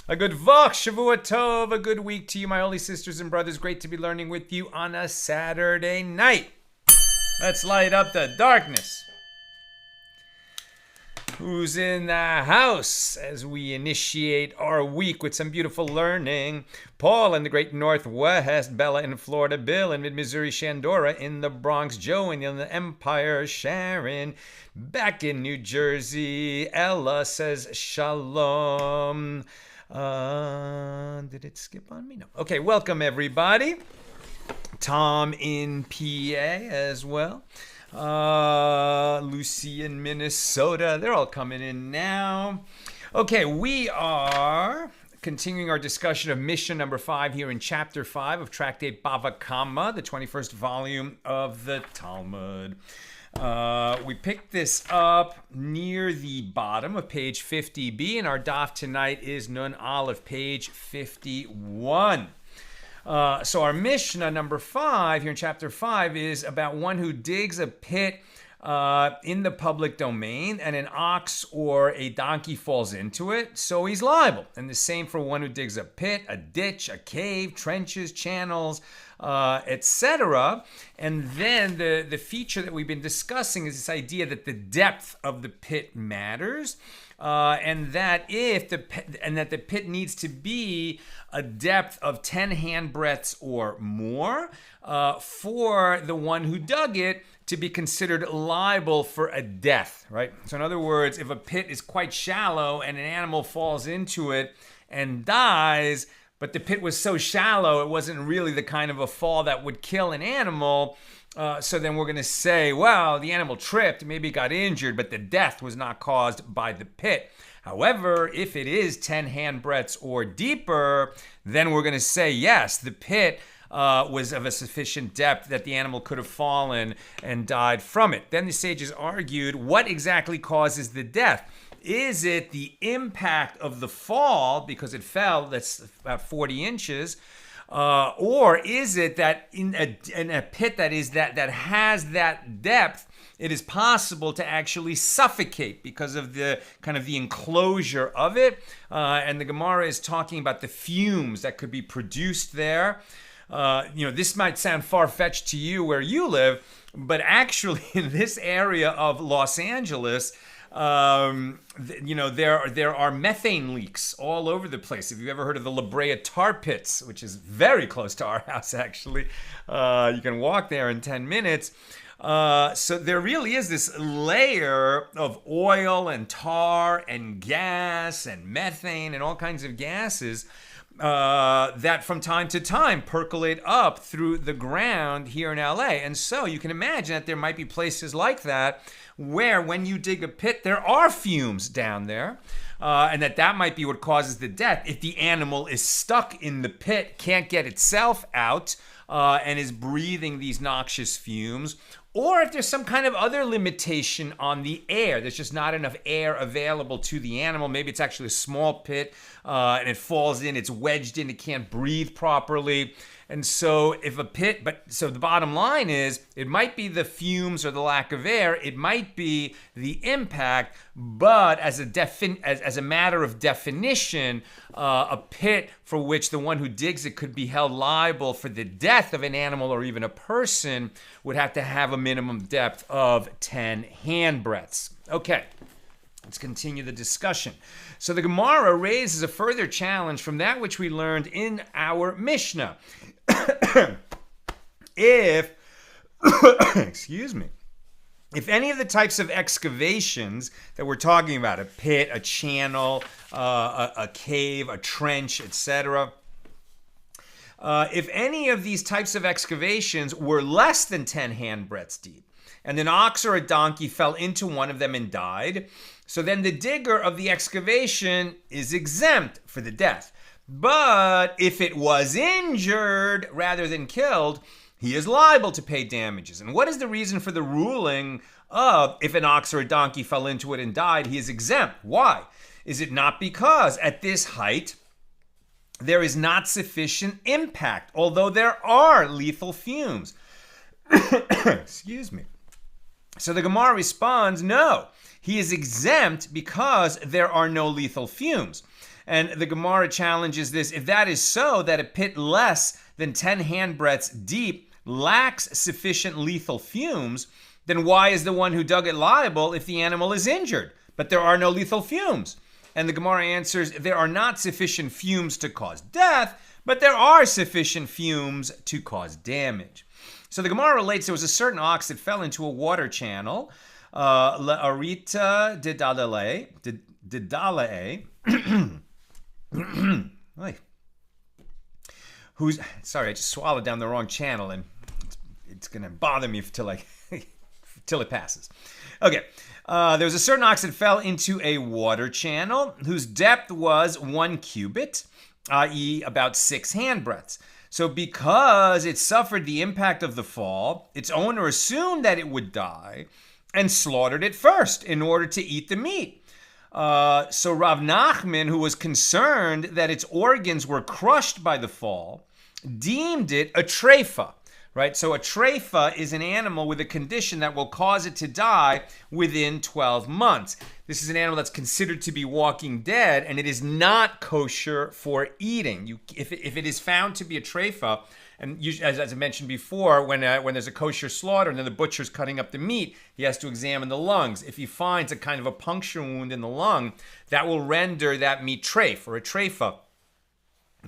A good Vach, Shavua Tov, a good week to you, my holy sisters and brothers. Great to be learning with you on a Saturday night. Let's light up the darkness. Who's in the house as we initiate our week with some beautiful learning? Paul in the great Northwest, Bella in Florida, Bill in mid-Missouri, Shandora in the Bronx, Joe in the Empire, Sharon back in New Jersey, Ella says shalom. Did it skip on me? No. Okay, welcome everybody. Tom in PA as well. Lucy in Minnesota. They're all coming in now. Okay, we are continuing our discussion of Mishna number 5 here in chapter 5 of tractate Bava Kamma, the 21st volume of the Talmud. We picked this up near the bottom of page 50b, and our daf tonight is Nun Aleph, page 51. So our Mishnah number 5 here in chapter 5 is about one who digs a pit in the public domain and an ox or a donkey falls into it, so he's liable. And the same for one who digs a pit, a ditch, a cave, trenches, channels, etc. And then the feature that we've been discussing is this idea that the depth of the pit matters. And that the pit needs to be a depth of 10 handbreadths or more for the one who dug it to be considered liable for a death, right? So in other words, if a pit is quite shallow and an animal falls into it and dies, but the pit was so shallow it wasn't really the kind of a fall that would kill an animal, so then we're going to say, well, the animal tripped, maybe got injured, but the death was not caused by the pit. However, if it is 10 handbreadths or deeper, then we're going to say, yes, the pit was of a sufficient depth that the animal could have fallen and died from it. Then the sages argued, what exactly causes the death? Is it the impact of the fall, because it fell, that's about 40 inches, or is it that in a pit that has that depth, it is possible to actually suffocate because of the kind of the enclosure of it? And the Gemara is talking about the fumes that could be produced there. This might sound far-fetched to you where you live, but actually in this area of Los Angeles, there are methane leaks all over the place. If you've ever heard of the La Brea tar pits, which is very close to our house, actually, you can walk there in 10 minutes. So there really is this layer of oil and tar and gas and methane and all kinds of gases that from time to time percolate up through the ground here in LA. And so you can imagine that there might be places like that where when you dig a pit, there are fumes down there, and that might be what causes the death. If the animal is stuck in the pit, can't get itself out, and is breathing these noxious fumes, or if there's some kind of other limitation on the air, there's just not enough air available to the animal. Maybe it's actually a small pit, and it falls in, it's wedged in, it can't breathe properly. And so the bottom line is, it might be the fumes or the lack of air, it might be the impact, but as a matter of definition, a pit for which the one who digs it could be held liable for the death of an animal or even a person would have to have a minimum depth of 10 handbreadths. Okay. Let's continue the discussion. So the Gemara raises a further challenge from that which we learned in our Mishnah. If, excuse me, if any of the types of excavations that we're talking about, a pit, a channel, a cave, a trench, etc., if any of these types of excavations were less than 10 handbreadths deep, and an ox or a donkey fell into one of them and died, so then the digger of the excavation is exempt for the death. But if it was injured rather than killed, he is liable to pay damages. And what is the reason for the ruling of if an ox or a donkey fell into it and died, he is exempt? Why? Is it not because at this height there is not sufficient impact, although there are lethal fumes? Excuse me. So the Gemara responds, no, he is exempt because there are no lethal fumes. And the Gemara challenges this. If that is so, that a pit less than 10 handbreadths deep lacks sufficient lethal fumes, then why is the one who dug it liable if the animal is injured? But there are no lethal fumes. And the Gemara answers, there are not sufficient fumes to cause death, but there are sufficient fumes to cause damage. So the Gemara relates there was a certain ox that fell into a water channel, La'arita Didalae, who's, sorry, I just swallowed down the wrong channel and it's going to bother me till it passes. Okay. There was a certain ox that fell into a water channel whose depth was 1 cubit, i.e. about 6 handbreadths. So because it suffered the impact of the fall, its owner assumed that it would die and slaughtered it first in order to eat the meat. So Rav Nachman, who was concerned that its organs were crushed by the fall, deemed it a treifa. Right? So a treifa is an animal with a condition that will cause it to die within 12 months. This is an animal that's considered to be walking dead, and it is not kosher for eating. If it is found to be a treifa, and as I mentioned before, when there's a kosher slaughter and then the butcher's cutting up the meat, he has to examine the lungs. If he finds a kind of a puncture wound in the lung, that will render that meat treif or a treifa,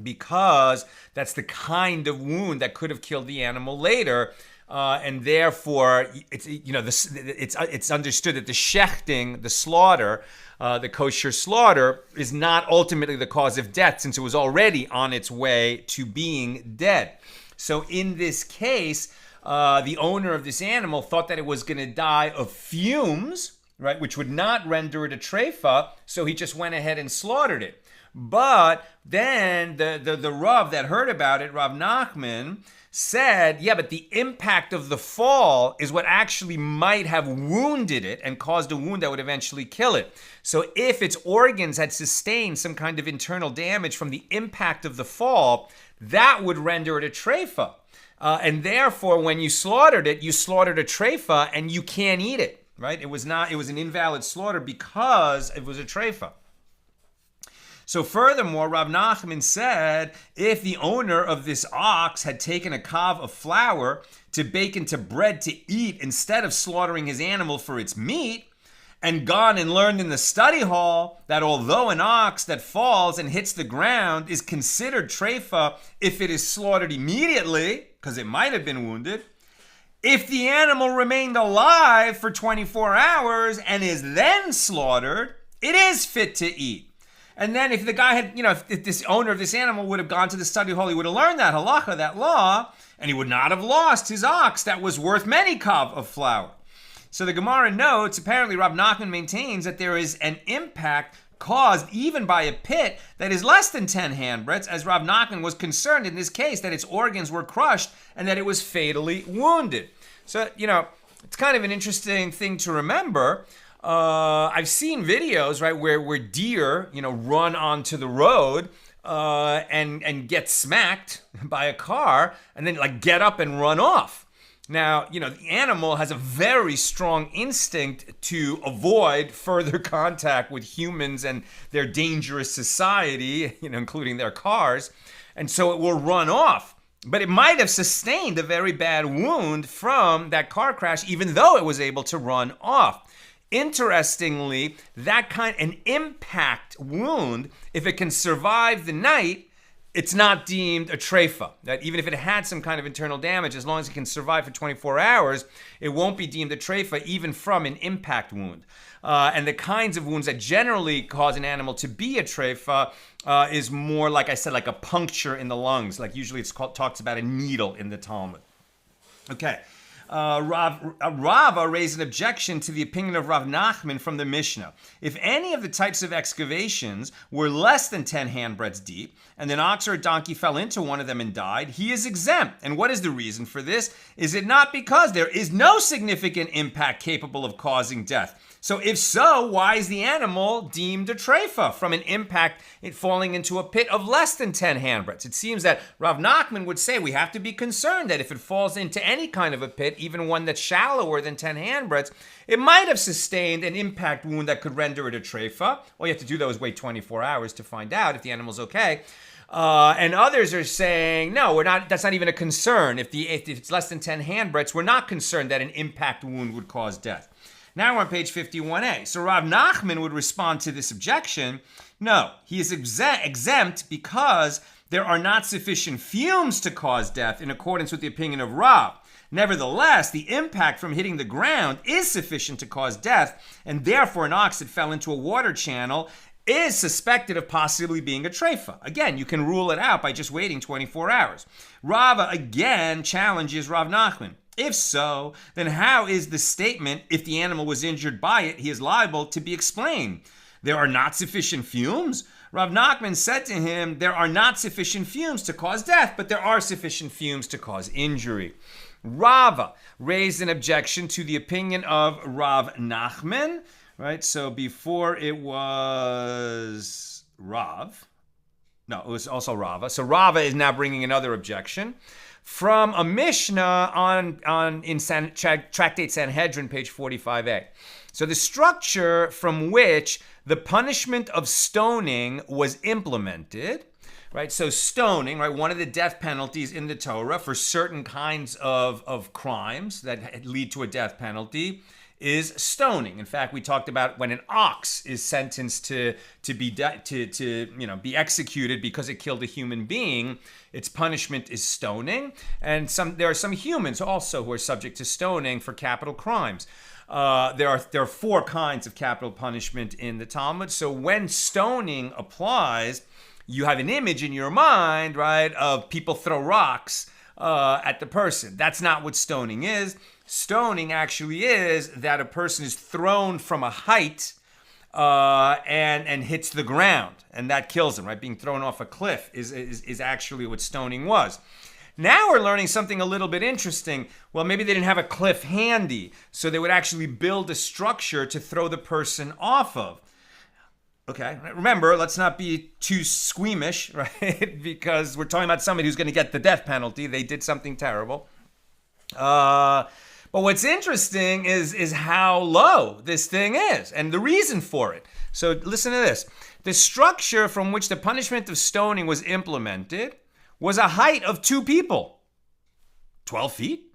because that's the kind of wound that could have killed the animal later, and therefore it's understood that the shechting, the slaughter, the kosher slaughter, is not ultimately the cause of death, since it was already on its way to being dead. So in this case, the owner of this animal thought that it was going to die of fumes, right, which would not render it a treifa, so he just went ahead and slaughtered it. But then the Rav that heard about it, Rav Nachman, said, yeah, but the impact of the fall is what actually might have wounded it and caused a wound that would eventually kill it. So if its organs had sustained some kind of internal damage from the impact of the fall, that would render it a treifa. And therefore, when you slaughtered a treifa, and you can't eat it, right? It was an invalid slaughter because it was a treifa. So furthermore, Rav Nachman said, if the owner of this ox had taken a kav of flour to bake into bread to eat instead of slaughtering his animal for its meat, and gone and learned in the study hall that although an ox that falls and hits the ground is considered treifa if it is slaughtered immediately, because it might have been wounded, if the animal remained alive for 24 hours and is then slaughtered, it is fit to eat. And then if the guy had, if this owner of this animal would have gone to the study hall, he would have learned that halacha, that law, and he would not have lost his ox that was worth many kav of flour. So the Gemara notes, apparently Rav Nachman maintains that there is an impact caused even by a pit that is less than 10 handbreadths, as Rav Nachman was concerned in this case that its organs were crushed and that it was fatally wounded. So, it's kind of an interesting thing to remember. I've seen videos, right, where deer, run onto the road and get smacked by a car and then get up and run off. Now, the animal has a very strong instinct to avoid further contact with humans and their dangerous society, including their cars. And so it will run off. But it might have sustained a very bad wound from that car crash, even though it was able to run off. Interestingly, an impact wound, if it can survive the night, it's not deemed a treifa. That even if it had some kind of internal damage, as long as it can survive for 24 hours, it won't be deemed a treifa, even from an impact wound. And the kinds of wounds that generally cause an animal to be a treifa is more, like I said, like a puncture in the lungs. Like usually talks about a needle in the Talmud. Okay. Rava raised an objection to the opinion of Rav Nachman from the Mishna. If any of the types of excavations were less than 10 handbreadths deep, and an ox or a donkey fell into one of them and died, he is exempt. And what is the reason for this? Is it not because there is no significant impact capable of causing death? So if so, why is the animal deemed a treifa from an impact it falling into a pit of less than 10 handbreadths? It seems that Rav Nachman would say we have to be concerned that if it falls into any kind of a pit, even one that's shallower than 10 handbreadths, it might have sustained an impact wound that could render it a treifa. All you have to do, though, is wait 24 hours to find out if the animal's okay. And others are saying, no, we're not. That's not even a concern. If it's less than 10 handbreadths, we're not concerned that an impact wound would cause death. Now we're on page 51a. So Rav Nachman would respond to this objection. No, he is exempt because there are not sufficient fumes to cause death in accordance with the opinion of Rav. Nevertheless, the impact from hitting the ground is sufficient to cause death, and therefore an ox that fell into a water channel is suspected of possibly being a treifa. Again, you can rule it out by just waiting 24 hours. Rava again challenges Rav Nachman. If so, then how is the statement, if the animal was injured by it, he is liable, to be explained? There are not sufficient fumes? Rav Nachman said to him, there are not sufficient fumes to cause death, but there are sufficient fumes to cause injury. Rava raised an objection to the opinion of Rav Nachman, right? So before it was Rav. No, it was also Rava. So Rava is now bringing another objection from a Mishna in Tractate Sanhedrin, page 45a. So the structure from which the punishment of stoning was implemented, right? So stoning, right, one of the death penalties in the Torah for certain kinds of crimes that lead to a death penalty is stoning. In fact, we talked about when an ox is sentenced to be executed because it killed a human being, its punishment is stoning. And there are some humans also who are subject to stoning for capital crimes. There are 4 kinds of capital punishment in the Talmud. So when stoning applies, you have an image in your mind, right, of people throw rocks at the person. That's not what stoning is. Stoning actually is that a person is thrown from a height and hits the ground, and that kills him, right? Being thrown off a cliff is actually what stoning was. Now we're learning something a little bit interesting. Well, maybe they didn't have a cliff handy, so they would actually build a structure to throw the person off of. Okay, remember, let's not be too squeamish, right? Because we're talking about somebody who's going to get the death penalty. They did something terrible. But what's interesting is how low this thing is and the reason for it. So listen to this. The structure from which the punishment of stoning was implemented was a height of 2 people, 12 feet.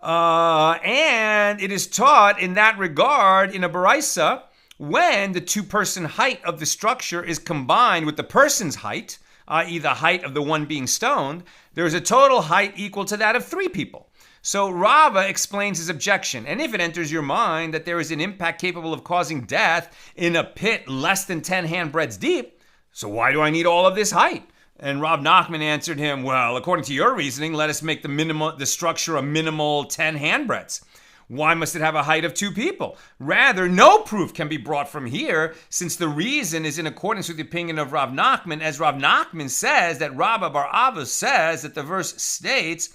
And it is taught in that regard in a baraisa when the 2-person height of the structure is combined with the person's height, i.e. the height of the one being stoned, there is a total height equal to that of 3 people. So Rava explains his objection. And if it enters your mind that there is an impact capable of causing death in a pit less than 10 handbreadths deep, so why do I need all of this height? And Rav Nachman answered him, well, according to your reasoning, let us make the structure a minimal 10 handbreadths. Why must it have a height of 2 people? Rather, no proof can be brought from here, since the reason is in accordance with the opinion of Rav Nachman, as Rav Nachman says that Rabba bar Abba says that the verse states,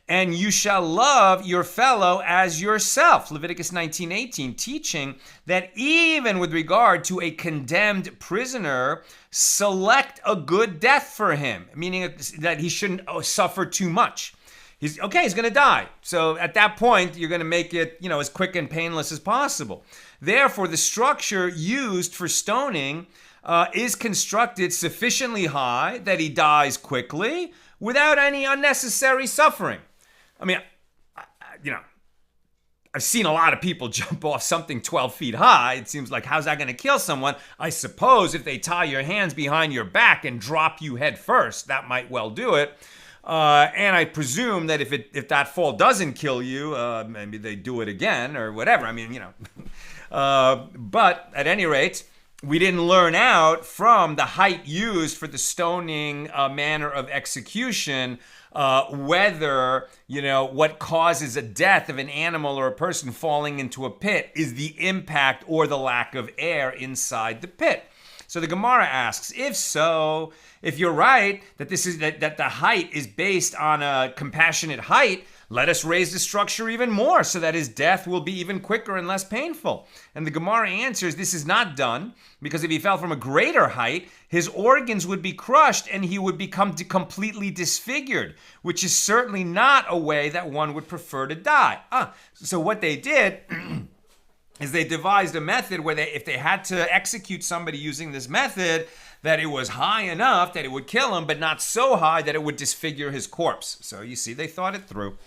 and you shall love your fellow as yourself. Leviticus 19:18, teaching that even with regard to a condemned prisoner, select a good death for him, meaning that he shouldn't suffer too much. He's going to die. So at that point, you're going to make it, as quick and painless as possible. Therefore, the structure used for stoning is constructed sufficiently high that he dies quickly without any unnecessary suffering. I mean, I've seen a lot of people jump off something 12 feet high. It seems like, how's that going to kill someone? I suppose if they tie your hands behind your back and drop you head first, that might well do it. And I presume that if that fall doesn't kill you, maybe they do it again or whatever. I mean, but at any rate, we didn't learn out from the height used for the stoning manner of execution whether, what causes a death of an animal or a person falling into a pit is the impact or the lack of air inside the pit. So the Gemara asks, if so, if you're right that that the height is based on a compassionate height, let us raise the structure even more so that his death will be even quicker and less painful. And the Gemara answers, this is not done because if he fell from a greater height, his organs would be crushed and he would become completely disfigured, which is certainly not a way that one would prefer to die. So what they did is they devised a method where if they had to execute somebody using this method, that it was high enough that it would kill him, but not so high that it would disfigure his corpse. So you see, they thought it through.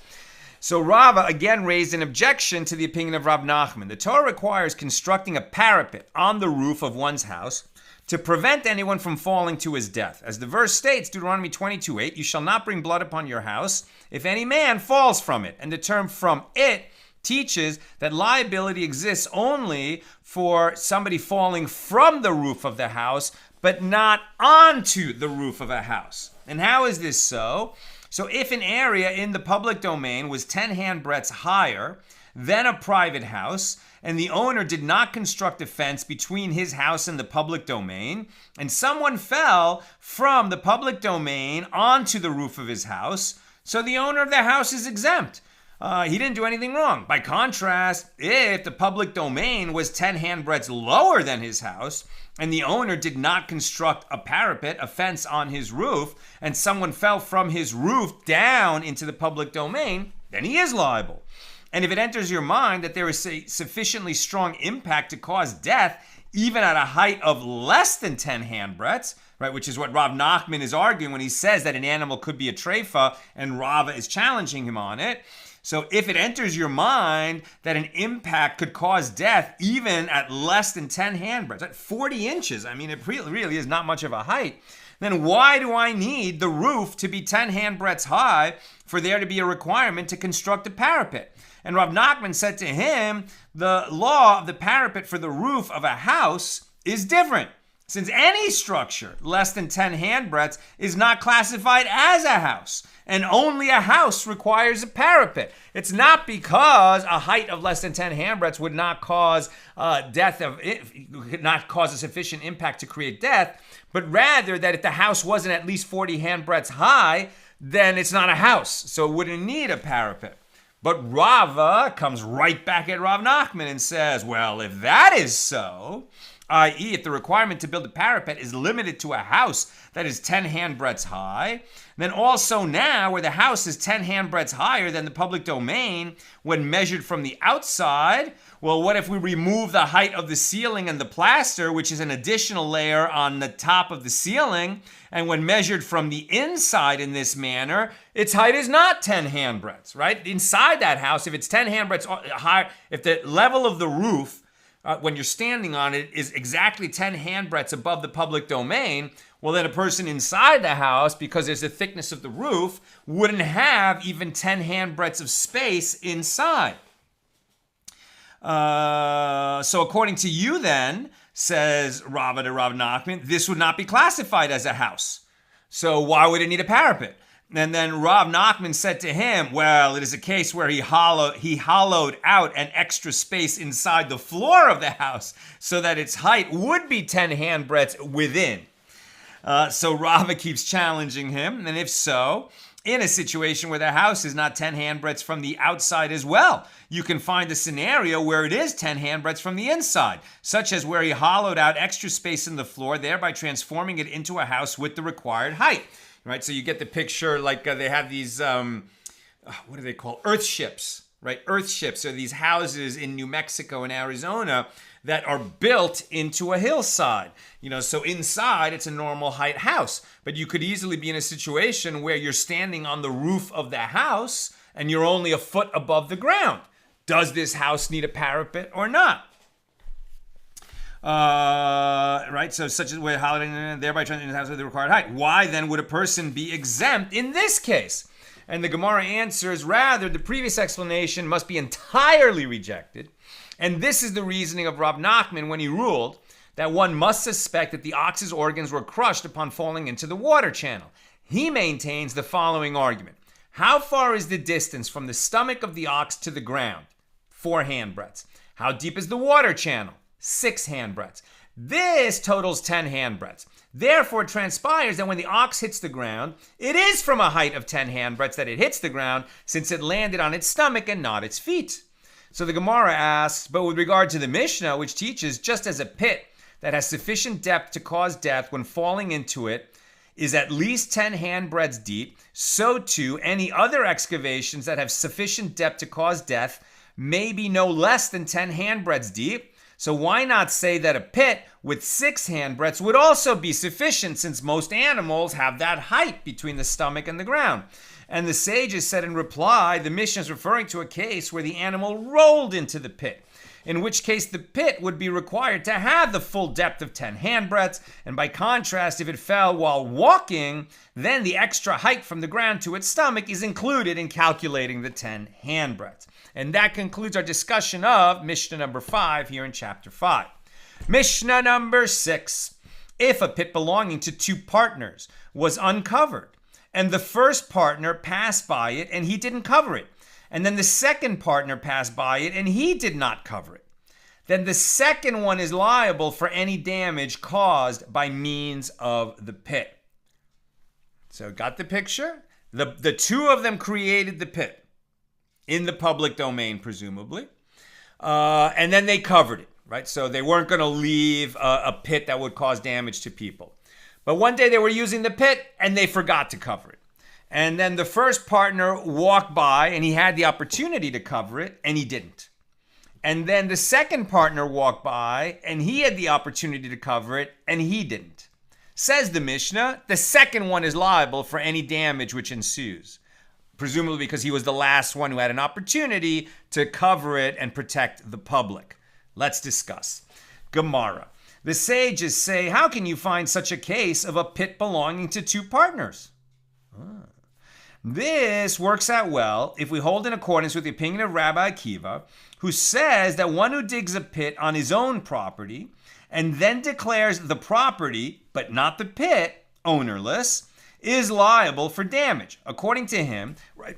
So Rava again raised an objection to the opinion of Rav Nachman. The Torah requires constructing a parapet on the roof of one's house to prevent anyone from falling to his death. As the verse states, Deuteronomy 22:8, you shall not bring blood upon your house if any man falls from it. And the term from it teaches that liability exists only for somebody falling from the roof of the house, but not onto the roof of a house. And how is this so? So if an area in the public domain was 10 handbreadths higher than a private house, and the owner did not construct a fence between his house and the public domain, and someone fell from the public domain onto the roof of his house, so the owner of the house is exempt. He didn't do anything wrong. By contrast, if the public domain was 10 handbreadths lower than his house, and the owner did not construct a parapet, a fence on his roof, and someone fell from his roof down into the public domain, then he is liable. And if it enters your mind that there is a sufficiently strong impact to cause death, even at a height of less than 10 handbreadths, right, which is what Rav Nachman is arguing when he says that an animal could be a treifa, and Rava is challenging him on it. So if it enters your mind that an impact could cause death even at less than 10 handbreadths, at 40 inches, I mean, it really is not much of a height, then why do I need the roof to be 10 handbreadths high for there to be a requirement to construct a parapet? And Rav Nachman said to him, the law of the parapet for the roof of a house is different, since any structure less than 10 handbreadths is not classified as a house, and only a house requires a parapet. It's not because a height of less than 10 handbreadths would not cause not cause a sufficient impact to create death, but rather that if the house wasn't at least 40 handbreadths high, then it's not a house, so it wouldn't need a parapet. But Rava comes right back at Rav Nachman and says, well, if that is so, i.e. if the requirement to build a parapet is limited to a house that is 10 handbreadths high, then also now where the house is 10 handbreadths higher than the public domain when measured from the outside, well, what if we remove the height of the ceiling and the plaster, which is an additional layer on the top of the ceiling, and when measured from the inside in this manner, its height is not 10 handbreadths, right? Inside that house, if it's 10 handbreadths higher, if the level of the roof when you're standing on it is exactly 10 handbreadths above the public domain, well, then a person inside the house, because there's the thickness of the roof, wouldn't have even 10 handbreadths of space inside. So according to you then, says Rava to Rav Nachman, this would not be classified as a house. So why would it need a parapet? And then Rav Nachman said to him, well, it is a case where he hollowed out an extra space inside the floor of the house so that its height would be 10 handbreadths within. So Rava keeps challenging him, and if so, in a situation where the house is not 10 handbreadths from the outside as well, you can find a scenario where it is 10 handbreadths from the inside, such as where he hollowed out extra space in the floor, thereby transforming it into a house with the required height. Right, so you get the picture like they have these, what do they call, earth ships, right? Earth ships are these houses in New Mexico and Arizona that are built into a hillside. So inside it's a normal height house, but you could easily be in a situation where you're standing on the roof of the house and you're only a foot above the ground. Does this house need a parapet or not? Right, so such as way holiday, thereby transferring the house with the required height. Why then would a person be exempt in this case? And the Gemara answers, rather, the previous explanation must be entirely rejected. And this is the reasoning of Rab Nachman when he ruled that one must suspect that the ox's organs were crushed upon falling into the water channel. He maintains the following argument. How far is the distance from the stomach of the ox to the ground? 4 handbreadths. How deep is the water channel? 6 handbreadths. This totals 10 handbreadths. Therefore, it transpires that when the ox hits the ground, it is from a height of 10 handbreadths that it hits the ground, since it landed on its stomach and not its feet. So the Gemara asks, but with regard to the Mishnah, which teaches just as a pit that has sufficient depth to cause death when falling into it is at least 10 handbreadths deep, so too any other excavations that have sufficient depth to cause death may be no less than 10 handbreadths deep. So why not say that a pit with 6 handbreadths would also be sufficient, since most animals have that height between the stomach and the ground? And the sages said in reply, the Mishna is referring to a case where the animal rolled into the pit, in which case the pit would be required to have the full depth of 10 handbreadths, and by contrast, if it fell while walking, then the extra height from the ground to its stomach is included in calculating the 10 handbreadths. And that concludes our discussion of Mishnah number 5 here in chapter 5. Mishnah number 6. If a pit belonging to 2 partners was uncovered, and the first partner passed by it and he didn't cover it, and then the second partner passed by it and he did not cover it, then the second one is liable for any damage caused by means of the pit. So got the picture? The 2 of them created the pit in the public domain, presumably, and then they covered it, right? So they weren't going to leave a pit that would cause damage to people. But one day they were using the pit and they forgot to cover it. And then the first partner walked by and he had the opportunity to cover it and he didn't. And then the second partner walked by and he had the opportunity to cover it and he didn't. Says the Mishnah, the second one is liable for any damage which ensues, presumably because he was the last one who had an opportunity to cover it and protect the public. Let's discuss. Gemara. The sages say, how can you find such a case of a pit belonging to 2 partners? This works out well if we hold in accordance with the opinion of Rabbi Akiva, who says that one who digs a pit on his own property and then declares the property, but not the pit, ownerless, is liable for damage. According to him, right,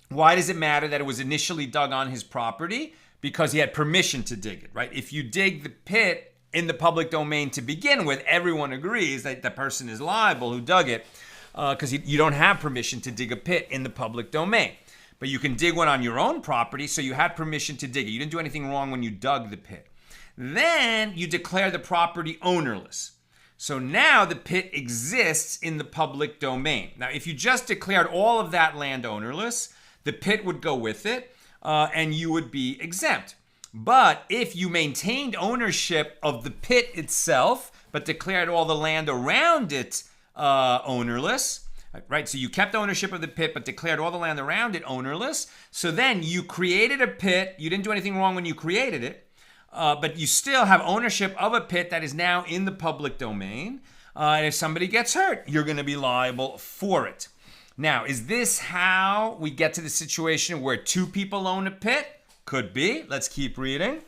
why does it matter that it was initially dug on his property? Because he had permission to dig it, right? If you dig the pit in the public domain to begin with, everyone agrees that the person is liable who dug it, because you don't have permission to dig a pit in the public domain. But you can dig one on your own property, so you had permission to dig it. You didn't do anything wrong when you dug the pit. Then you declare the property ownerless. So now the pit exists in the public domain. Now, if you just declared all of that land ownerless, the pit would go with it, and you would be exempt. But if you maintained ownership of the pit itself, but declared all the land around it ownerless, right? So you kept ownership of the pit, but declared all the land around it ownerless. So then you created a pit. You didn't do anything wrong when you created it, but you still have ownership of a pit that is now in the public domain. And if somebody gets hurt, you're going to be liable for it. Now, is this how we get to the situation where 2 people own a pit? Could be. Let's keep reading.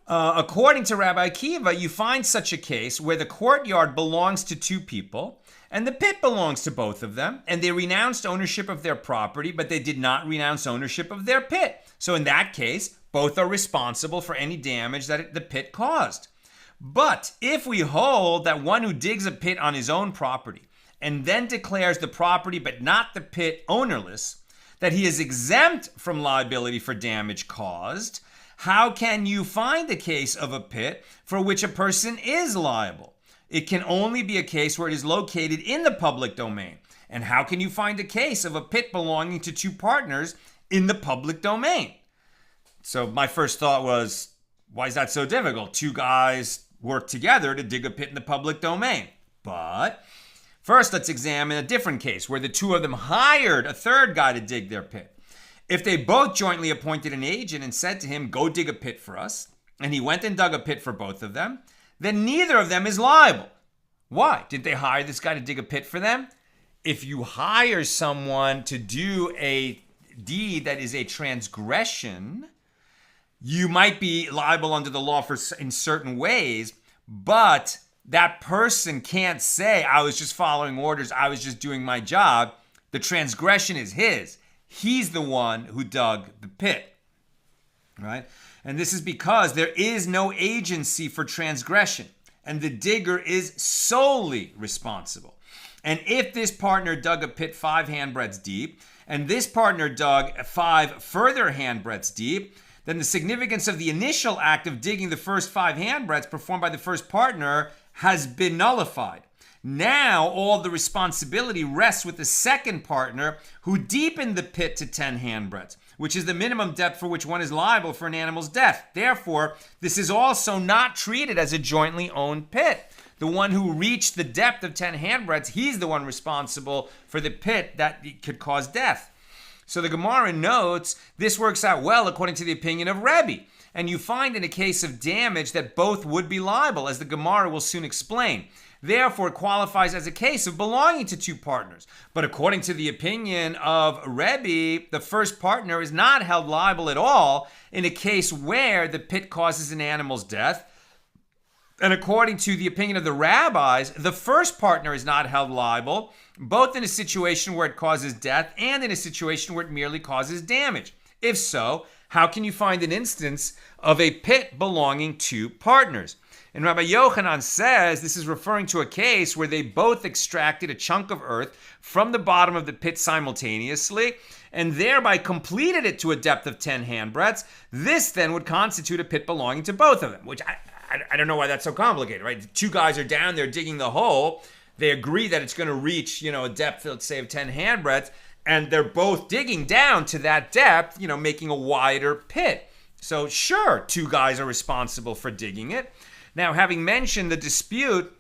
According to Rabbi Akiva, you find such a case where the courtyard belongs to 2 people and the pit belongs to both of them, and they renounced ownership of their property, but they did not renounce ownership of their pit. So in that case, both are responsible for any damage that the pit caused. But if we hold that one who digs a pit on his own property and then declares the property but not the pit ownerless, that he is exempt from liability for damage caused, how can you find a case of a pit for which a person is liable? It can only be a case where it is located in the public domain. And how can you find a case of a pit belonging to 2 partners in the public domain? So my first thought was, why is that so difficult? 2 guys work together to dig a pit in the public domain. But first, let's examine a different case where the 2 of them hired a third guy to dig their pit. If they both jointly appointed an agent and said to him, go dig a pit for us, and he went and dug a pit for both of them, then neither of them is liable. Why? Did they hire this guy to dig a pit for them? If you hire someone to do a deed that is a transgression, you might be liable under the law in certain ways, but that person can't say, I was just following orders, I was just doing my job. The transgression is his. He's the one who dug the pit, right? And this is because there is no agency for transgression, and the digger is solely responsible. And if this partner dug a pit 5 handbreadths deep, and this partner dug 5 further handbreadths deep, then the significance of the initial act of digging the first 5 handbreadths performed by the first partner has been nullified. Now all the responsibility rests with the second partner who deepened the pit to 10 handbreadths, which is the minimum depth for which one is liable for an animal's death. Therefore, this is also not treated as a jointly owned pit. The one who reached the depth of 10 handbreadths, he's the one responsible for the pit that could cause death. So the Gemara notes, this works out well according to the opinion of Rebbe. And you find in a case of damage that both would be liable, as the Gemara will soon explain. Therefore, it qualifies as a case of belonging to 2 partners. But according to the opinion of Rebbe, the first partner is not held liable at all in a case where the pit causes an animal's death. And according to the opinion of the rabbis, the first partner is not held liable, both in a situation where it causes death and in a situation where it merely causes damage. If so, how can you find an instance of a pit belonging to partners? And Rabbi Yochanan says this is referring to a case where they both extracted a chunk of earth from the bottom of the pit simultaneously and thereby completed it to a depth of 10 handbreadths. This then would constitute a pit belonging to both of them, which I don't know why that's so complicated, right? The 2 guys are down there digging the hole. They agree that it's going to reach, a depth, let's say, of 10 handbreadths, and they're both digging down to that depth, making a wider pit. So sure, 2 guys are responsible for digging it. Now, having mentioned the dispute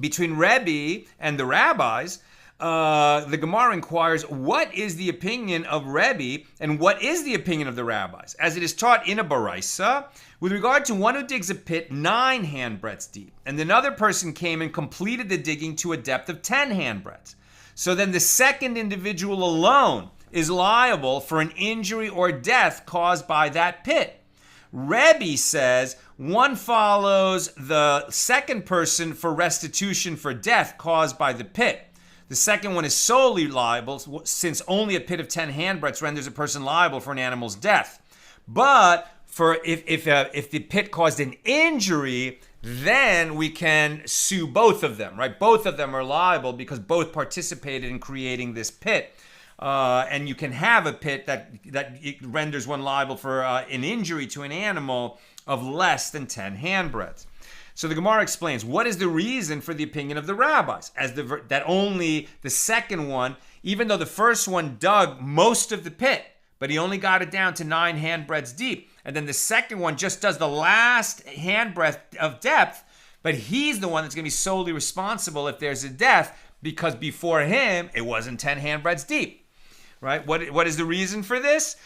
between Rebbe and the rabbis, the Gemara inquires, what is the opinion of Rebbe and what is the opinion of the rabbis? As it is taught in a baraisa, with regard to one who digs a pit 9 handbreadths deep, and another person came and completed the digging to a depth of 10 handbreadths. So then the second individual alone is liable for an injury or death caused by that pit. Rebbe says one follows the second person for restitution for death caused by the pit. The second one is solely liable, since only a pit of 10 handbreadths renders a person liable for an animal's death. But for if the pit caused an injury, then we can sue both of them, right? Both of them are liable because both participated in creating this pit. And you can have a pit that renders one liable for an injury to an animal of less than 10 handbreadths. So the Gemara explains, what is the reason for the opinion of the rabbis? That only the second one, even though the first one dug most of the pit, but he only got it down to 9 handbreadths deep. And then the second one just does the last handbreadth of depth, but he's the one that's going to be solely responsible if there's a death, because before him, it wasn't 10 handbreadths deep. Right? What is the reason for this?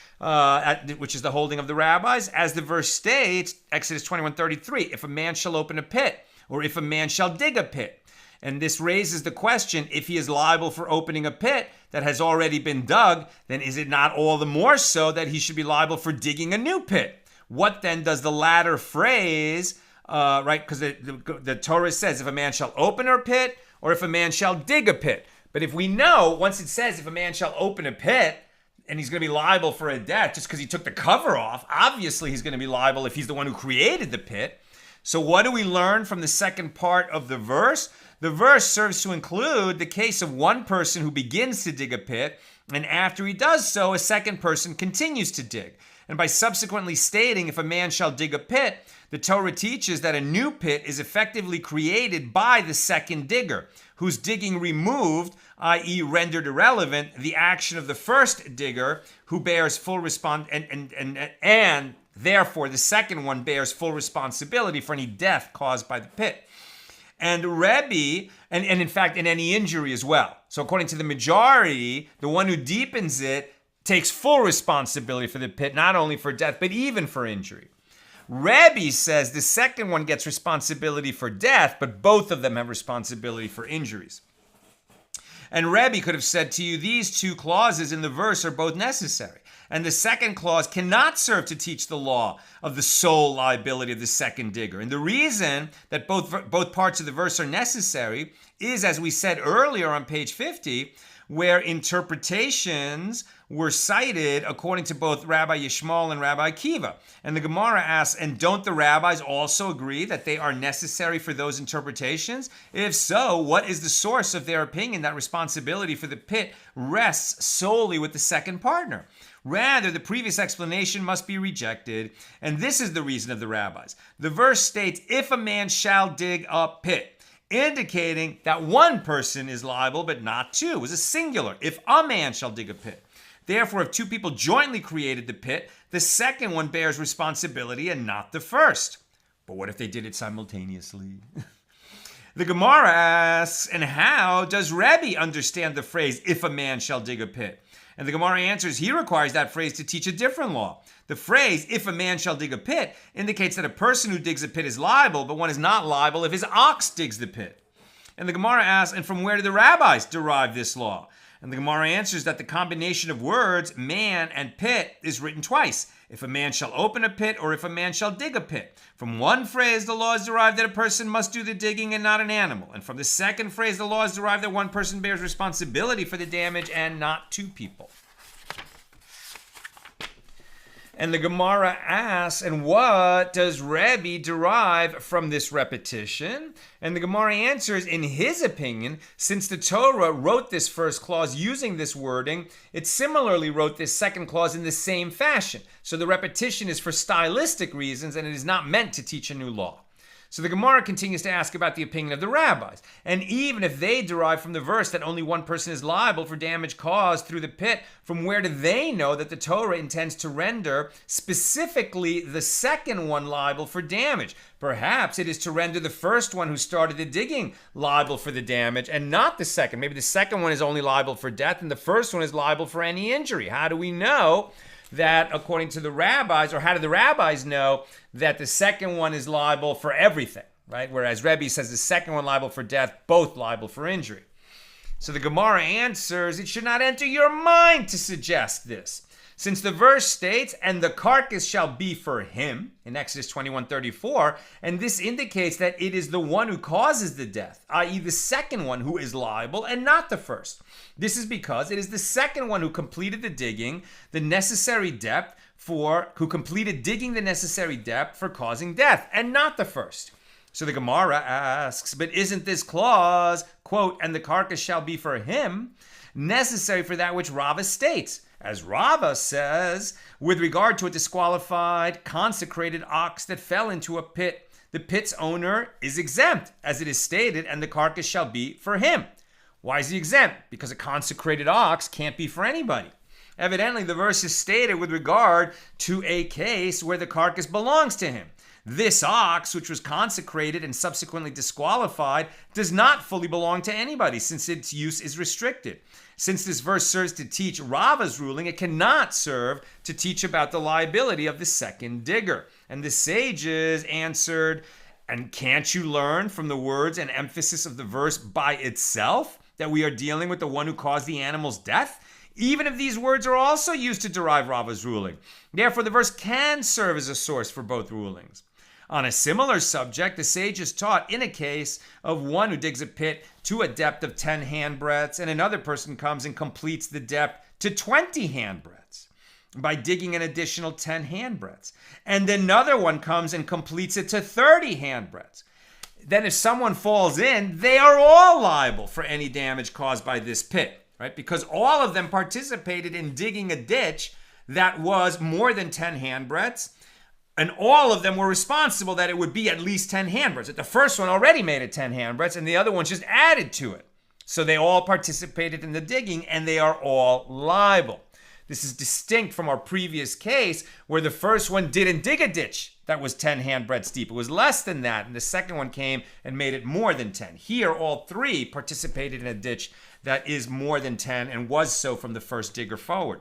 Which is the holding of the rabbis. As the verse states, Exodus 21:33, if a man shall open a pit, or if a man shall dig a pit. And this raises the question, if he is liable for opening a pit that has already been dug, then is it not all the more so that he should be liable for digging a new pit? What then does the latter phrase, right? Because the Torah says, if a man shall open a pit, or if a man shall dig a pit. But if we know, once it says if a man shall open a pit, and he's going to be liable for a death just because he took the cover off, obviously he's going to be liable if he's the one who created the pit. So what do we learn from the second part of the verse? The verse serves to include the case of one person who begins to dig a pit, and after he does so, a second person continues to dig. And by subsequently stating if a man shall dig a pit, the Torah teaches that a new pit is effectively created by the second digger, whose digging removed, i.e. rendered irrelevant, the action of the first digger, who bears full and therefore the second one bears full responsibility for any death caused by the pit. And Rebbe, and in fact in any injury as well. So according to the majority, the one who deepens it takes full responsibility for the pit, not only for death, but even for injury. Rebbe says the second one gets responsibility for death, but both of them have responsibility for injuries. And Rebbe could have said to you, these two clauses in the verse are both necessary. And the second clause cannot serve to teach the law of the sole liability of the second digger. And the reason that both parts of the verse are necessary is, as we said earlier on page 50, where interpretations were cited according to both Rabbi Yishmael and Rabbi Akiva. And the Gemara asks, and don't the rabbis also agree that they are necessary for those interpretations? If so, what is the source of their opinion that responsibility for the pit rests solely with the second partner? Rather, the previous explanation must be rejected, and this is the reason of the rabbis. The verse states, if a man shall dig a pit, indicating that one person is liable, but not two. It was a singular. If a man shall dig a pit. Therefore, if two people jointly created the pit, the second one bears responsibility and not the first. But what if they did it simultaneously? The Gemara asks, and how does Rebbe understand the phrase, if a man shall dig a pit? And the Gemara answers, he requires that phrase to teach a different law. The phrase, if a man shall dig a pit, indicates that a person who digs a pit is liable, but one is not liable if his ox digs the pit. And the Gemara asks, and from where do the rabbis derive this law? And the Gemara answers that the combination of words, man and pit, is written twice. If a man shall open a pit, or if a man shall dig a pit. From one phrase, the law is derived that a person must do the digging and not an animal. And from the second phrase, the law is derived that one person bears responsibility for the damage and not two people. And the Gemara asks, and what does Rebbe derive from this repetition? And the Gemara answers, in his opinion, since the Torah wrote this first clause using this wording, it similarly wrote this second clause in the same fashion. So the repetition is for stylistic reasons, and it is not meant to teach a new law. So the Gemara continues to ask about the opinion of the rabbis. And even if they derive from the verse that only one person is liable for damage caused through the pit, from where do they know that the Torah intends to render specifically the second one liable for damage? Perhaps it is to render the first one who started the digging liable for the damage and not the second. Maybe the second one is only liable for death and the first one is liable for any injury. How do we know that, according to the rabbis, or how do the rabbis know that the second one is liable for everything, right? Whereas Rebbe says the second one liable for death, both liable for injury. So the Gemara answers, it should not enter your mind to suggest this. Since the verse states, and the carcass shall be for him, in Exodus 21:34, and this indicates that it is the one who causes the death, i.e. the second one who is liable and not the first. This is because it is the second one who completed the digging, the necessary depth who completed digging the necessary depth for causing death, and not the first. So the Gemara asks, but isn't this clause, quote, and the carcass shall be for him, necessary for that which Rava states? As Rava says, with regard to a disqualified, consecrated ox that fell into a pit, the pit's owner is exempt, as it is stated, and the carcass shall be for him. Why is he exempt? Because a consecrated ox can't be for anybody. Evidently, the verse is stated with regard to a case where the carcass belongs to him. This ox, which was consecrated and subsequently disqualified, does not fully belong to anybody since its use is restricted. Since this verse serves to teach Rava's ruling, it cannot serve to teach about the liability of the second digger. And the sages answered, and can't you learn from the words and emphasis of the verse by itself that we are dealing with the one who caused the animal's death? Even if these words are also used to derive Rava's ruling. Therefore, the verse can serve as a source for both rulings. On a similar subject, the sages taught in a case of one who digs a pit to a depth of 10 handbreadths, and another person comes and completes the depth to 20 handbreadths by digging an additional 10 handbreadths. And another one comes and completes it to 30 handbreadths. Then if someone falls in, they are all liable for any damage caused by this pit, right? Because all of them participated in digging a ditch that was more than 10 handbreadths. And all of them were responsible that it would be at least 10 handbreadths. The first one already made it 10 handbreadths, and the other one just added to it. So they all participated in the digging, and they are all liable. This is distinct from our previous case, where the first one didn't dig a ditch that was 10 handbreadths deep. It was less than that, and the second one came and made it more than 10. Here, all three participated in a ditch that is more than 10 and was so from the first digger forward.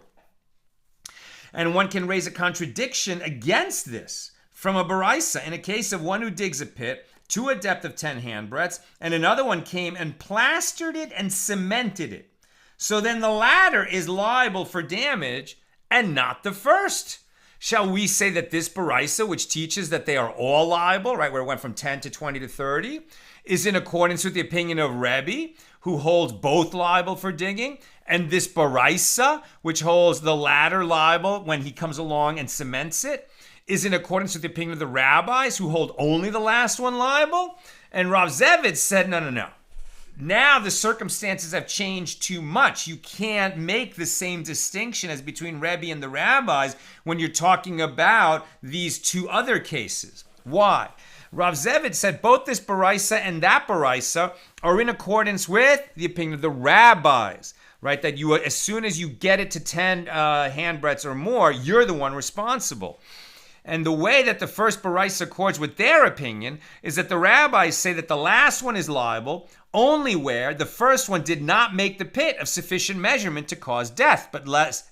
And one can raise a contradiction against this from a baraisa in a case of one who digs a pit to a depth of 10 handbreadths, and another one came and plastered it and cemented it. So then the latter is liable for damage and not the first. Shall we say that this baraisa, which teaches that they are all liable, right, where it went from 10 to 20 to 30, is in accordance with the opinion of Rebbe, who holds both liable for digging, and this baraisa, which holds the latter liable when he comes along and cements it, is in accordance with the opinion of the rabbis, who hold only the last one liable? And Rav Zevitz said, no. Now the circumstances have changed too much. You can't make the same distinction as between Rebbe and the rabbis when you're talking about these two other cases. Why? Rav Zevitz said both this baraisa and that baraisa are in accordance with the opinion of the rabbis, right? That you, as soon as you get it to 10 handbreadths or more, you're the one responsible. And the way that the first baraisa accords with their opinion is that the rabbis say that the last one is liable only where the first one did not make the pit of sufficient measurement to cause death, but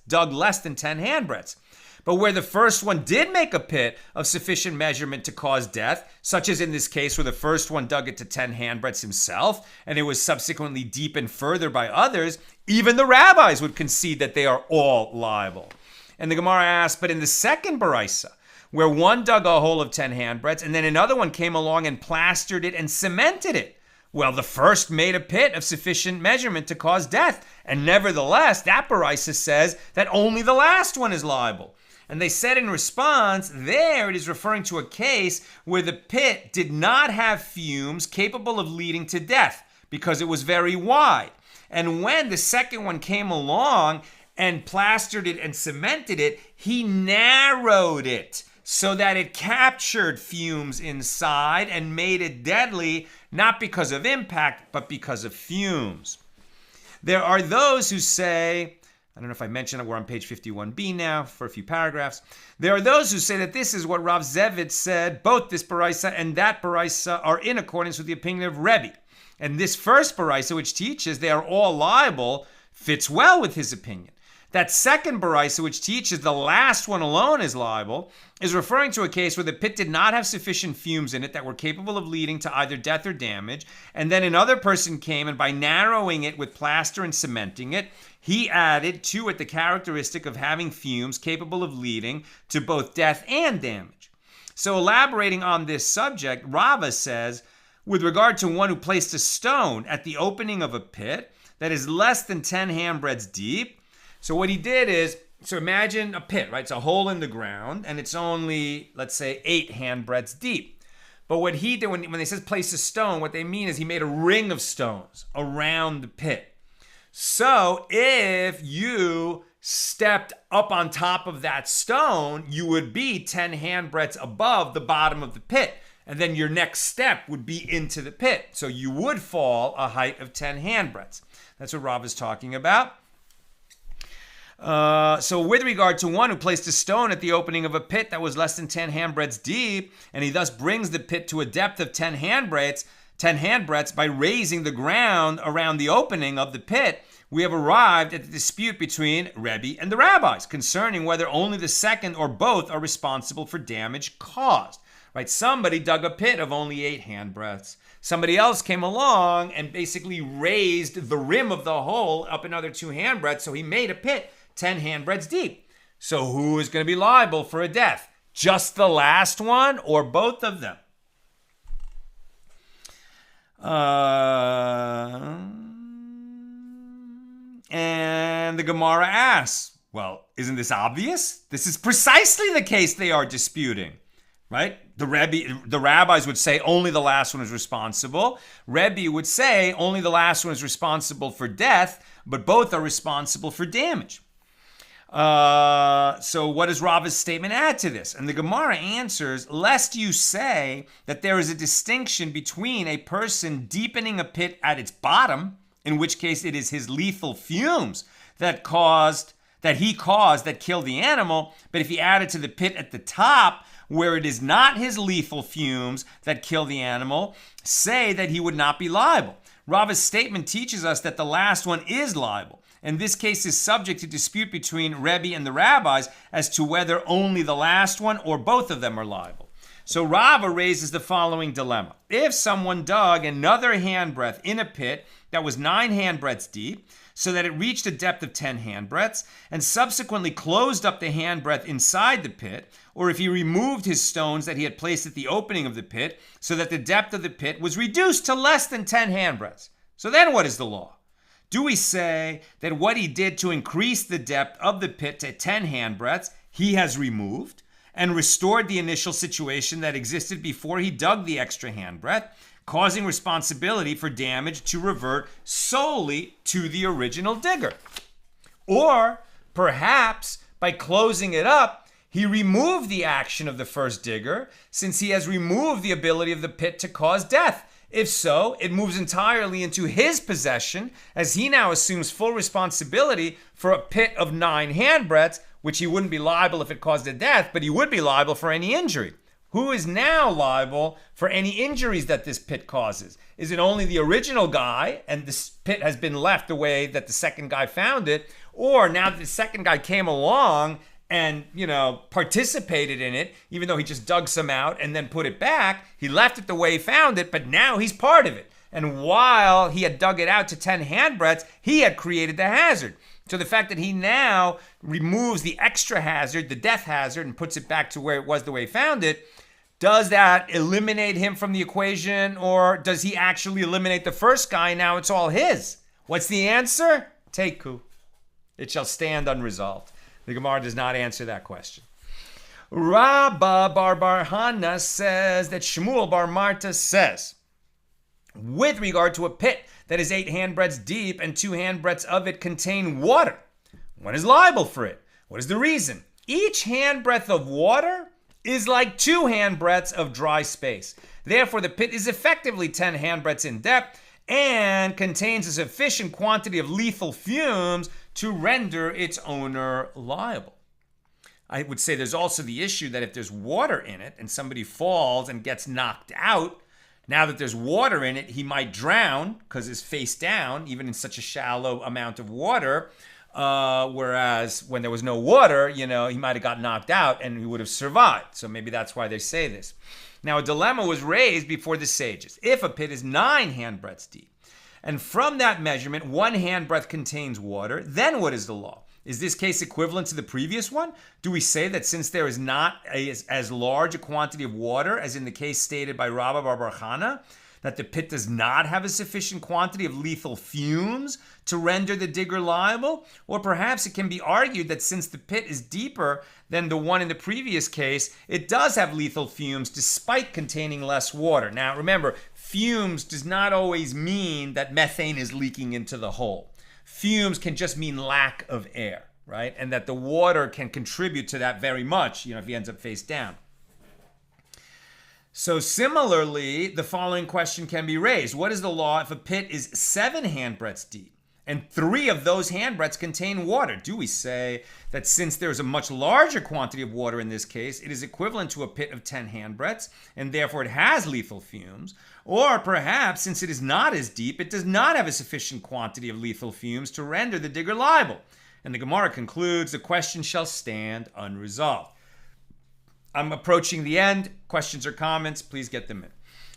dug less than 10 handbreadths. But where the first one did make a pit of sufficient measurement to cause death, such as in this case where the first one dug it to 10 handbreadths himself, and it was subsequently deepened further by others, even the rabbis would concede that they are all liable. And the Gemara asks, but in the second baraisa, where one dug a hole of 10 handbreadths and then another one came along and plastered it and cemented it, well, the first made a pit of sufficient measurement to cause death, and nevertheless, that baraisa says that only the last one is liable. And they said in response, there it is referring to a case where the pit did not have fumes capable of leading to death because it was very wide. And when the second one came along and plastered it and cemented it, he narrowed it so that it captured fumes inside and made it deadly, not because of impact, but because of fumes. There are those who say, I don't know if I mentioned it, we're on page 51b now for a few paragraphs. There are those who say that this is what Rav Zevitz said, both this baraisa and that baraisa are in accordance with the opinion of Rebbe. And this first baraisa, which teaches they are all liable, fits well with his opinion. That second baraisa, which teaches the last one alone is liable, is referring to a case where the pit did not have sufficient fumes in it that were capable of leading to either death or damage, and then another person came and by narrowing it with plaster and cementing it, he added to it the characteristic of having fumes capable of leading to both death and damage. So elaborating on this subject, Rava says, with regard to one who placed a stone at the opening of a pit that is less than 10 handbreadths deep. So what he did is, so imagine a pit, right? It's a hole in the ground, and it's only, let's say, 8 handbreadths deep. But what he did, when they says place a stone, what they mean is he made a ring of stones around the pit. So if you stepped up on top of that stone, you would be 10 handbreadths above the bottom of the pit. And then your next step would be into the pit. So you would fall a height of 10 handbreadths. That's what Rav is talking about. So with regard to one who placed a stone at the opening of a pit that was less than 10 handbreadths deep, and he thus brings the pit to a depth of 10 handbreadths by raising the ground around the opening of the pit, we have arrived at the dispute between Rebbe and the rabbis concerning whether only the second or both are responsible for damage caused. Right? Somebody dug a pit of only 8 handbreadths. Somebody else came along and basically raised the rim of the hole up another 2 handbreadths, so he made a pit 10 handbreadths deep. So who is going to be liable for a death? Just the last one or both of them? And the Gemara asks, well, isn't this obvious? This is precisely the case they are disputing, right? The rabbis would say only the last one is responsible. Rebbe would say only the last one is responsible for death, but both are responsible for damage. So what does Rava's statement add to this? And the Gemara answers, lest you say that there is a distinction between a person deepening a pit at its bottom, in which case it is his lethal fumes that he caused that killed the animal, but if he added to the pit at the top, where it is not his lethal fumes that kill the animal, say that he would not be liable. Rava's statement teaches us that the last one is liable, and this case is subject to dispute between Rebbe and the rabbis as to whether only the last one or both of them are liable. So Rava raises the following dilemma. If someone dug another handbreadth in a pit that was 9 handbreadths deep, so that it reached a depth of 10 handbreadths, and subsequently closed up the handbreadth inside the pit, or if he removed his stones that he had placed at the opening of the pit, so that the depth of the pit was reduced to less than 10 handbreadths. So then what is the law? Do we say that what he did to increase the depth of the pit to 10 handbreadths, he has removed, and restored the initial situation that existed before he dug the extra handbreadth, causing responsibility for damage to revert solely to the original digger? Or perhaps by closing it up, he removed the action of the first digger, since he has removed the ability of the pit to cause death. If so, it moves entirely into his possession, as he now assumes full responsibility for a pit of 9 handbreadths, which he wouldn't be liable if it caused a death, but he would be liable for any injury. Who is now liable for any injuries that this pit causes? Is it only the original guy, and this pit has been left the way that the second guy found it? Or now that the second guy came along and, participated in it, even though he just dug some out and then put it back, he left it the way he found it, but now he's part of it. And while he had dug it out to 10 handbreadths, he had created the hazard. So the fact that he now removes the extra hazard, the death hazard, and puts it back to where it was the way he found it, does that eliminate him from the equation, or does he actually eliminate the first guy? Now it's all his. What's the answer? Teiku. It shall stand unresolved. The Gemara does not answer that question. Rabba bar Barhana says that Shmuel bar Marta says, with regard to a pit that is 8 handbreadths deep and 2 handbreadths of it contain water, one is liable for it. What is the reason? Each handbreadth of water is like 2 handbreadths of dry space. Therefore, the pit is effectively 10 handbreadths in depth and contains a sufficient quantity of lethal fumes to render its owner liable. I would say there's also the issue that if there's water in it and somebody falls and gets knocked out, now that there's water in it, he might drown because he's face down, even in such a shallow amount of water. Whereas when there was no water, he might have got knocked out and he would have survived. So maybe that's why they say this. Now, a dilemma was raised before the sages. If a pit is 9 handbreadths deep, and from that measurement, 1 handbreadth contains water, then what is the law? Is this case equivalent to the previous one? Do we say that since there is not as large a quantity of water as in the case stated by Rabba bar Barhana, that the pit does not have a sufficient quantity of lethal fumes to render the digger liable? Or perhaps it can be argued that since the pit is deeper than the one in the previous case, it does have lethal fumes despite containing less water. Now remember, fumes does not always mean that methane is leaking into the hole. Fumes can just mean lack of air, right? And that the water can contribute to that very much, if he ends up face down. So similarly, the following question can be raised. What is the law if a pit is 7 handbreadths deep and 3 of those handbreadths contain water? Do we say that since there is a much larger quantity of water in this case, it is equivalent to a pit of 10 handbreadths and therefore it has lethal fumes? Or perhaps since it is not as deep, it does not have a sufficient quantity of lethal fumes to render the digger liable? And the Gemara concludes the question shall stand unresolved. I'm approaching the end. Questions or comments, please get them in.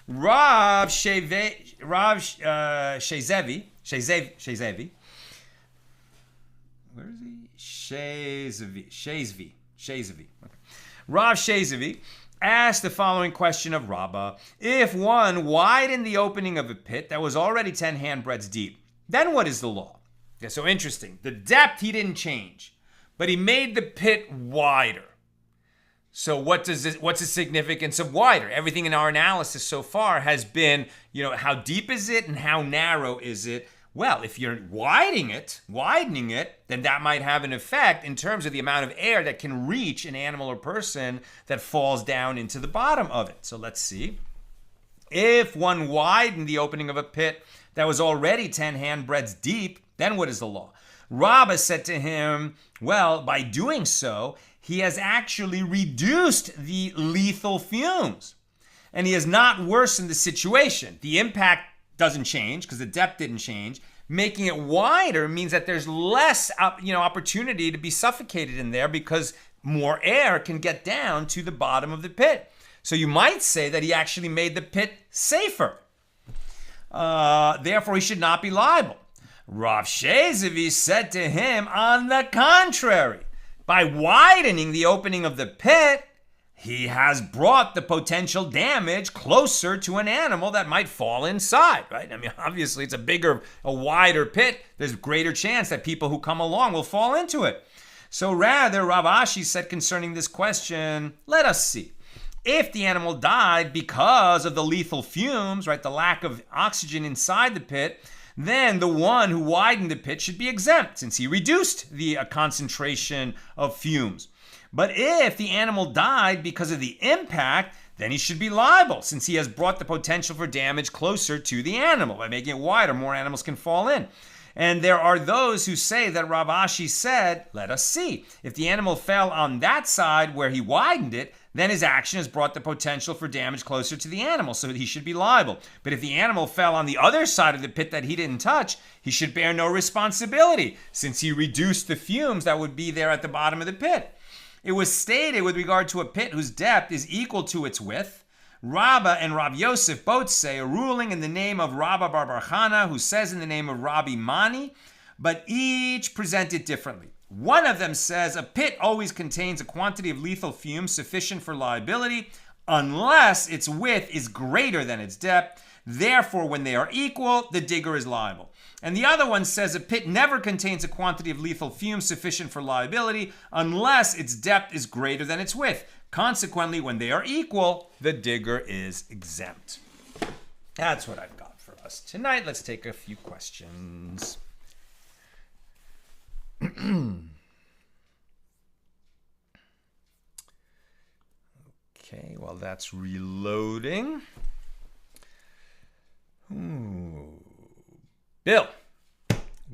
Rav Shezevi. Where is he? Shezevi. Okay. Rav Shezevi asked the following question of Rabbah. If one widened the opening of a pit that was already 10 handbreadths deep, then what is the law? Yeah, so interesting. The depth he didn't change, but he made the pit wider. So what's the significance of wider? Everything in our analysis so far has been, how deep is it and how narrow is it? Well, if you're widening it, then that might have an effect in terms of the amount of air that can reach an animal or person that falls down into the bottom of it. So let's see. If one widened the opening of a pit that was already 10 handbreadths deep, then what is the law? Rabbah said to him, well, by doing so, he has actually reduced the lethal fumes, and he has not worsened the situation. The impact doesn't change because the depth didn't change. Making it wider means that there's less opportunity to be suffocated in there because more air can get down to the bottom of the pit. So you might say that he actually made the pit safer. Therefore, he should not be liable. Rav Shezevi said to him, on the contrary, by widening the opening of the pit, he has brought the potential damage closer to an animal that might fall inside, right? I mean, obviously, it's a wider pit. There's greater chance that people who come along will fall into it. So rather, Rav Ashi said concerning this question, let us see. If the animal died because of the lethal fumes, right, the lack of oxygen inside the pit, then the one who widened the pit should be exempt since he reduced the concentration of fumes. But if the animal died because of the impact, then he should be liable since he has brought the potential for damage closer to the animal. By making it wider, more animals can fall in. And there are those who say that Rav Ashi said, let us see. If the animal fell on that side where he widened it, then his action has brought the potential for damage closer to the animal, so that he should be liable. But if the animal fell on the other side of the pit that he didn't touch, he should bear no responsibility since he reduced the fumes that would be there at the bottom of the pit. It was stated with regard to a pit whose depth is equal to its width. Rabbah and Rav Yosef both say a ruling in the name of Rabbah bar bar Chana, who says in the name of Rabbi Mani, but each present it differently. One of them says a pit always contains a quantity of lethal fumes sufficient for liability unless its width is greater than its depth. Therefore, when they are equal, the digger is liable. And the other one says a pit never contains a quantity of lethal fumes sufficient for liability unless its depth is greater than its width. Consequently, when they are equal, the digger is exempt. That's what I've got for us tonight. Let's take a few questions. Okay, while that's reloading. Bill,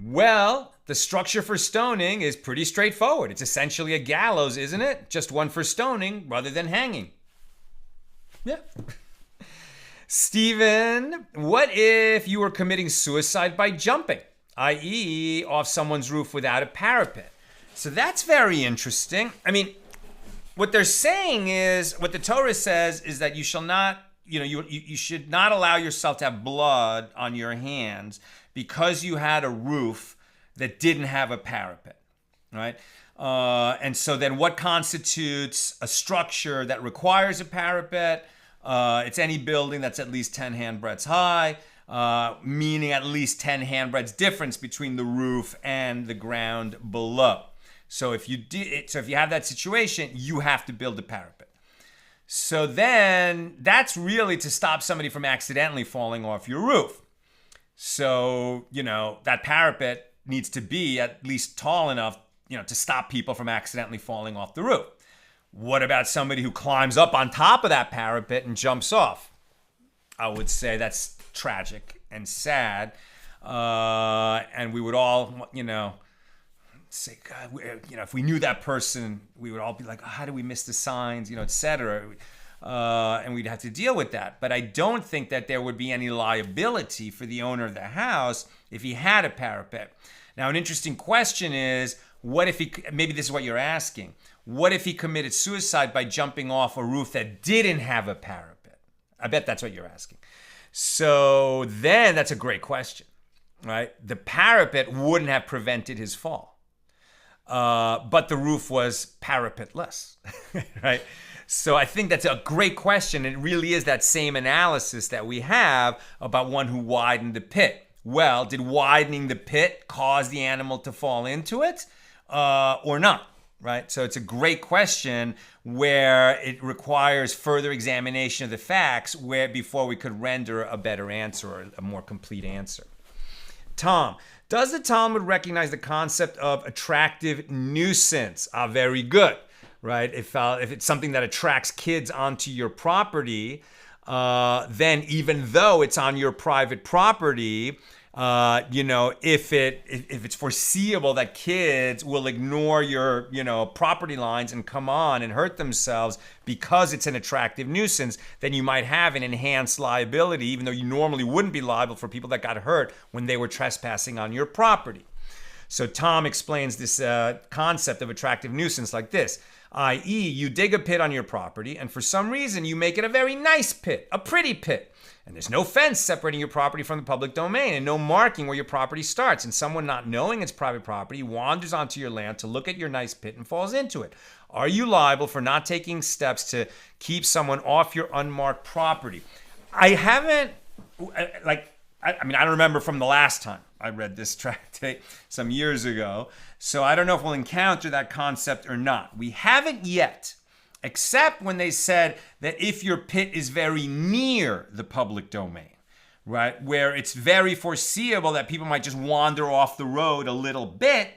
well, the structure for stoning is pretty straightforward. It's essentially a gallows, isn't it? Just one for stoning rather than hanging. Yeah. Stephen, what if you were committing suicide by jumping, i.e. off someone's roof without a parapet? So that's very interesting. I mean, what they're saying is, what the Torah says is that you shall not, you should not allow yourself to have blood on your hands because you had a roof that didn't have a parapet, right? And so then what constitutes a structure that requires a parapet? It's any building that's at least 10 handbreadths high, meaning at least 10 handbreadths difference between the roof and the ground below. So if you have that situation, you have to build a parapet. So then that's really to stop somebody from accidentally falling off your roof. So, that parapet needs to be at least tall enough, to stop people from accidentally falling off the roof. What about somebody who climbs up on top of that parapet and jumps off? I would say that's tragic and sad. And we would all, say, God, if we knew that person, we would all be like, oh, how do we miss the signs, et cetera. And we'd have to deal with that. But I don't think that there would be any liability for the owner of the house if he had a parapet. Now, an interesting question is, what if maybe this is what you're asking, what if he committed suicide by jumping off a roof that didn't have a parapet? I bet that's what you're asking. So then that's a great question, right? The parapet wouldn't have prevented his fall, but the roof was parapetless, right? So I think that's a great question. It really is that same analysis that we have about one who widened the pit. Well, did widening the pit cause the animal to fall into it or not? Right? So it's a great question where it requires further examination of the facts before we could render a better answer or a more complete answer. Tom, does the Talmud recognize the concept of attractive nuisance? Very good. Right? If it's something that attracts kids onto your property, then even though it's on your private property, If it's foreseeable that kids will ignore your, property lines and come on and hurt themselves because it's an attractive nuisance, then you might have an enhanced liability, even though you normally wouldn't be liable for people that got hurt when they were trespassing on your property. So Tom explains this concept of attractive nuisance like this, i.e., you dig a pit on your property, and for some reason you make it a very nice pit, a pretty pit. And there's no fence separating your property from the public domain and no marking where your property starts. And someone not knowing it's private property wanders onto your land to look at your nice pit and falls into it. Are you liable for not taking steps to keep someone off your unmarked property? I haven't, I don't remember from the last time I read this tractate some years ago. So I don't know if we'll encounter that concept or not. We haven't yet. Except when they said that if your pit is very near the public domain, right, where it's very foreseeable that people might just wander off the road a little bit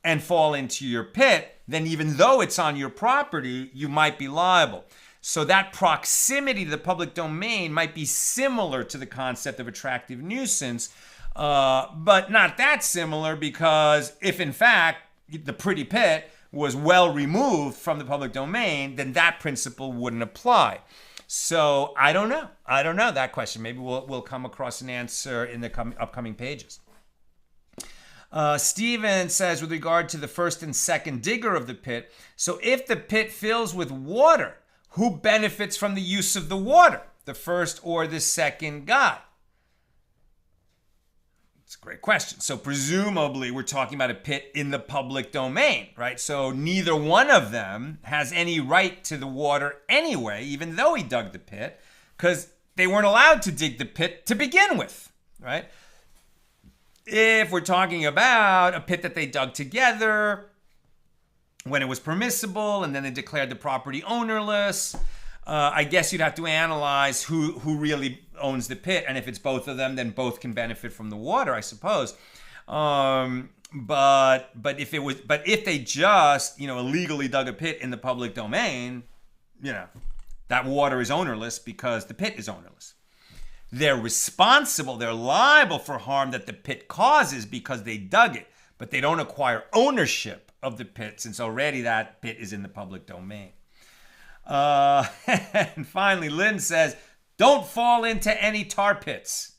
and fall into your pit, then even though it's on your property, you might be liable. So that proximity to the public domain might be similar to the concept of attractive nuisance, but not that similar, because if in fact the pretty pit was well removed from the public domain, then that principle wouldn't apply. So I don't know that question. Maybe we'll come across an answer in the upcoming pages. Stephen says, with regard to the first and second digger of the pit, so if the pit fills with water, who benefits from the use of the water, the first or the second guy? It's a great question. So presumably we're talking about a pit in the public domain, right? So neither one of them has any right to the water anyway, even though he dug the pit, because they weren't allowed to dig the pit to begin with, right? If we're talking about a pit that they dug together when it was permissible and then they declared the property ownerless, I guess you'd have to analyze who really owns the pit, and if it's both of them, then both can benefit from the water, I suppose. But if they just illegally dug a pit in the public domain, that water is ownerless because the pit is ownerless. They're responsible, they're liable for harm that the pit causes because they dug it, but they don't acquire ownership of the pit since already that pit is in the public domain. And finally, Lynn says, don't fall into any tar pits.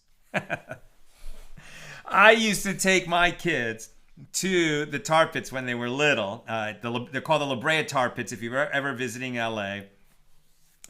I used to take my kids to the tar pits when they were little. They're called the La Brea tar pits if you're ever visiting LA.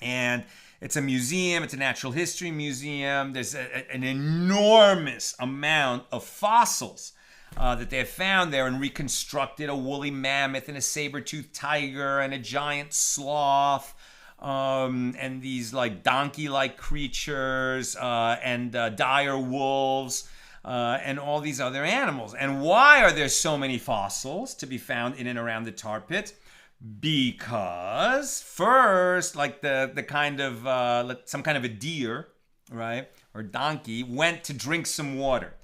And it's a museum. It's a natural history museum. There's an enormous amount of fossils that they have found there and reconstructed a woolly mammoth and a saber-toothed tiger and a giant sloth and these like donkey-like creatures and dire wolves and all these other animals. And why are there so many fossils to be found in and around the tar pits? Because first, like the kind of some kind of a deer, right, or donkey went to drink some water.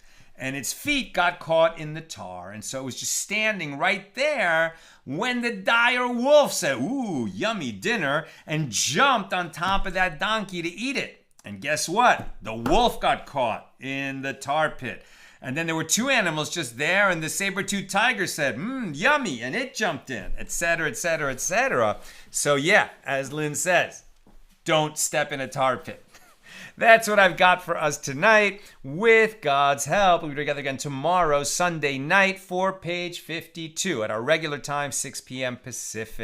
And its feet got caught in the tar. And so it was just standing right there when the dire wolf said, ooh, yummy dinner, and jumped on top of that donkey to eat it. And guess what? The wolf got caught in the tar pit. And then there were two animals just there, and the saber-toothed tiger said, yummy, and it jumped in, etc., etc., etc. So yeah, as Lynn says, don't step in a tar pit. That's what I've got for us tonight. With God's help, we'll be together again tomorrow, Sunday night, for page 52 at our regular time, 6 p.m. Pacific.